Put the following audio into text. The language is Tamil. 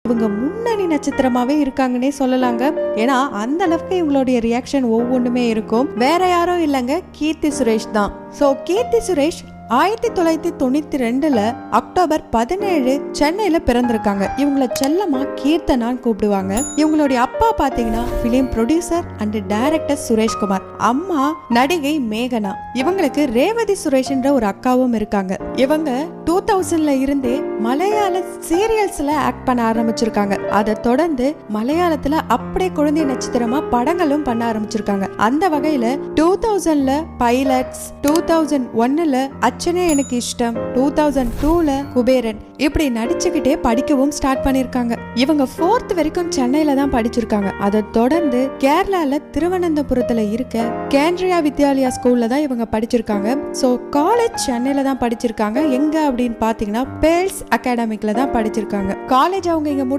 இவங்க முன்னணி நட்சத்திரமாவே இருக்காங்கன்னே சொல்லலாங்க. ஏன்னா அந்த அளவுக்கு இவங்களுடைய ரியாக்ஷன் ஒவ்வொன்றுமே இருக்கும். வேற யாரும் இல்லைங்க, கீர்த்தி சுரேஷ் தான். ஸோ கீர்த்தி சுரேஷ் 1992 அக்டோபர் 17 சென்னையில பிறந்திருக்காங்க. இவங்கள செல்லமா கீர்த்தனான்னு கூப்பிடுவாங்க. இவங்களுடைய அப்பா பாத்தீங்கன்னா film producer and director Sureshkumar, அம்மா நடிகை மேகனா. இவங்களுக்கு ரேவதி சுரேஷ்ன்ற ஒரு அக்காவும் இருக்காங்க. இவங்க 2000ல இருந்தே மலையாள சீரியல்ஸ்ல ஆக்ட் பண்ண ஆரம்பிச்சிருக்காங்க. அதை தொடர்ந்து மலையாளத்துல அப்படியே குழந்தை நட்சத்திரமா படங்களும் பண்ண ஆரம்பிச்சிருக்காங்க. அந்த வகையில 2000ல பைலட்ஸ், 2001ல அச்சனே எனக்கு இஷ்டம், 2002ல குபேரன் இப்படி நடிச்சுக்கிட்டே படிக்கவும் ஸ்டார்ட் பண்ணிருக்காங்க. இவங்க 4th வரைக்கும் சென்னையில தான் படிச்சிருக்காங்க. அதை தொடர்ந்து கேரளால திருவனந்தபுரத்துல இருக்க கேந்திரியா வித்யாலயா ஸ்கூல்ல தான் இவங்க படிச்சிருக்காங்க. சோ காலேஜ் சென்னையில தான் படிச்சிருக்காங்க. எங்க அப்படின்னு பாத்தீங்கன்னா பேல்ஸ் அகாடமிக்ல தான் படிச்சிருக்காங்க. காலேஜ் அவங்க இங்க